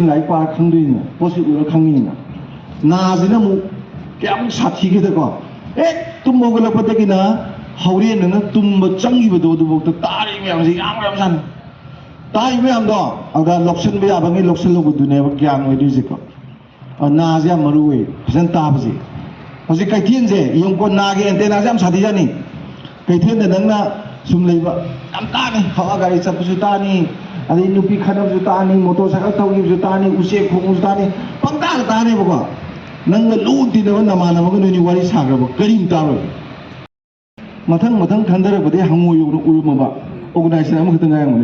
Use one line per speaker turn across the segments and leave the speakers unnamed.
来把坑对呢，不是为了坑你呢。那是那么讲啥体给的个？哎，都莫个了不得个呢？后天呢，都莫争议不多，都莫得打你们是养养山，打你们养多，啊个六千不要，把你六千六个度呢，不讲为对这个。啊，那是么路诶，真打不是。我是改天噻，用过那个人，那是啥地方呢？改天的人呢，什么来吧？俺打呢，好啊，改啥不是打呢？ada nupi khadam juta ni motorcycle tau ni juta ni usia khung juta ni pangkal ta ni bako nang lu ti na nama nama ko ni wari sagra bo karim ta ro mathang khandara bade hangu yu ru ma ba organization am khitang yang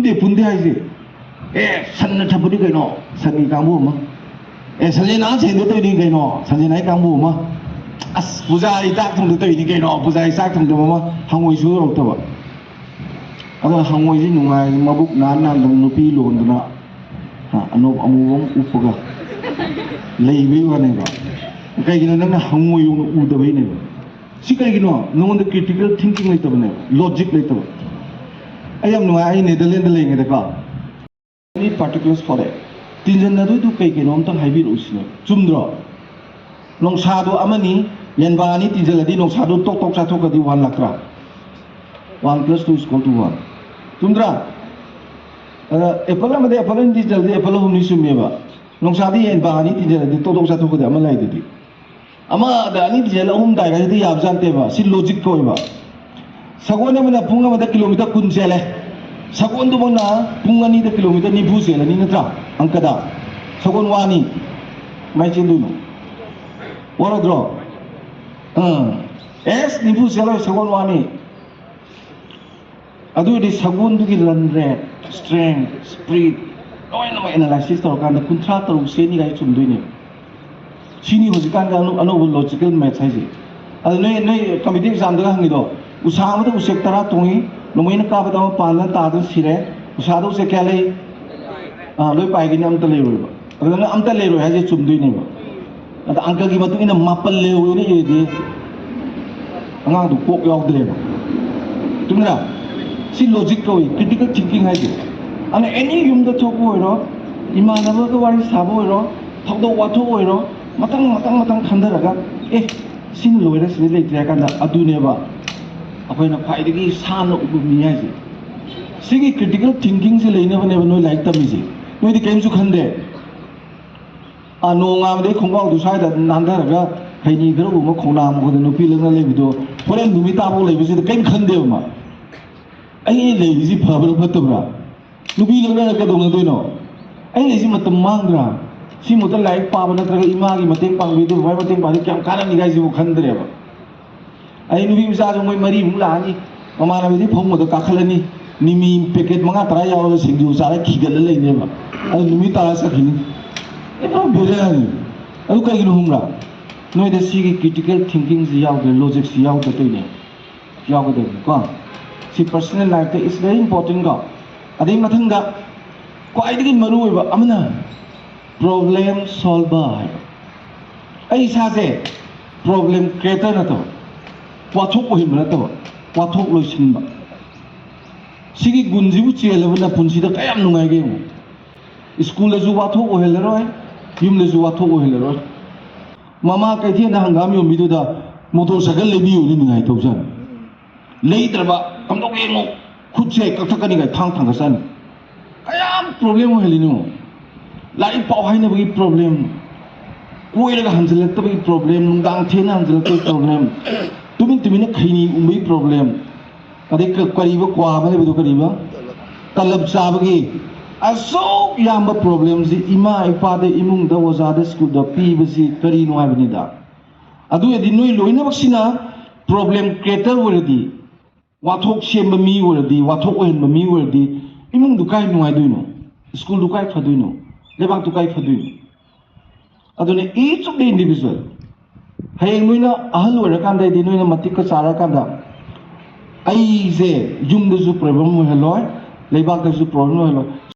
ne punde hai ji san na thabudi kai no san ni kangbu ma san na chen de toi ni kai no san nai kangbu ma as pujai tak thong de toi ni kai no pujai sak thong de ma hangu su ro ta ba ada hangoi ji nungai mabuk nan dang nupi lon dana ha anop amuwong upaga leibe wane ga kai gina nang hangoi yung u da bai ne si kai gino non the critical thinking lai tabane logic lai tab ayam nungai ai netherland da lenge da ka ni particulars for it tinjan na du kai gino am tang haibi usne chumdro nong sadu amani yenba ni tinjaladi nong sadu tok sa thok di 1 lakra 1 plus 2 is equal to 1 Tundra apple मध्ये apple नि जल्दी apple हमनी सुमे बा नोंसादी N बानी ति जल्दी तो दोसा तो को अमा लाई दि अमा दानी जल हम दाइगा दि याब जानते बा सि लॉजिक को बा सगोन मना पुंगा मदा किलोमीटर कुन चले सगोन दु मना पुंगा नि द किलोमीटर नि भू चले नि नत्रा अंकदा सगोन वानी माइ चिंदु नो वरद्रो एस नि भू चले सगोन वानी अदुदी सगुन दुगी रन रेट स्ट्रेंथ स्प्रीड लोइना मा एनालाइसिस तौर कांदा कुंथ्रा तरुक सेनि गाय चुमदुइने सिनि होजिकान गा अनोबो लॉजिकल मैथ्स हाइजे अदु नै कमिटी एग्जाम दगा हंगिदो उसामदो उसेक तरा तोंगी नोमैना काबदा पाना तादो सिरे उसादो से क्या लै लोइ पाइगिनि अमता लेरोबा अदु अमता लेरो हाइजे चुमदुइने बा अदु अंक गी मतु इना मापल लेवनि एदि अंगादु कोक यावद्रेबा तुमरा si logic ko critical thinking hai je ane any yum da thok oi ro imanaba ka wari sabo oi ro thok do wa thok oi ro matang khandara ga sin loira si le tra kan da adu ne ba apoi na phai gi san ubu mi hai je sigi critical thinking se leine bane no like ta mi je no di kem su khande ano ngam de khongwa du sai da nandara ga khaini gro bu ma khona mo ko no pi leng le bi do foren du mi ta bo le bi se kem khande ma ai leisi phabra phatabra nubi lengna ka dong doino ai leisi matam mangra si muta like pa bana tra ima gi mateng pang video vai mateng pa kyam kana ni gai jibu khandre ba ai nubi misa jong moi mari mu la ni mama na bi phom mo da ka khalani nimi packet manga tra yaw lo singju sara khigal leine ba ai nubi tara sa khini e pro bere ni ai kai gi humra noi de si critical thinking ji yaw de logic si yaw de toine yaw de ko si personal life is very important ga adai mathanga kwaidagi maru oiba amana problem solver ai sa se problem creator na to wathok ohim na to wathok loisin ba sigi gunji bu chele bana punsi da kayam nungai ge school le ju wathok ohel roi yum le ju wathok ohel roi mama kai thi na hangam yom bidu da motorcycle le bi yo ni ngai to jan leitraba kamdok yengo khutse kakthakani ga thang ka san ayam problem ho helino lai pau haina bagi problem koiraga hanjalak ta bagi problem nungdang thena hanjalak ta problem tumin na khaini umbai problem ade ka kariba kwa ba le bu kariba talab sabagi aso yamba problems ima ipa de imung da waza da school da pi basi kari no habini da adu edi noi loina baksina problem creator wordi wathok semba mi wordi wathok ohen ba mi wordi imung dukai nuai duino school dukai phaduino lebak dukai phaduino adune each of the individual hayeng noina ahal wara kan dai noina matik ka chara kan da ai je jum du su problem ho heloi lebak da su problem ho heloi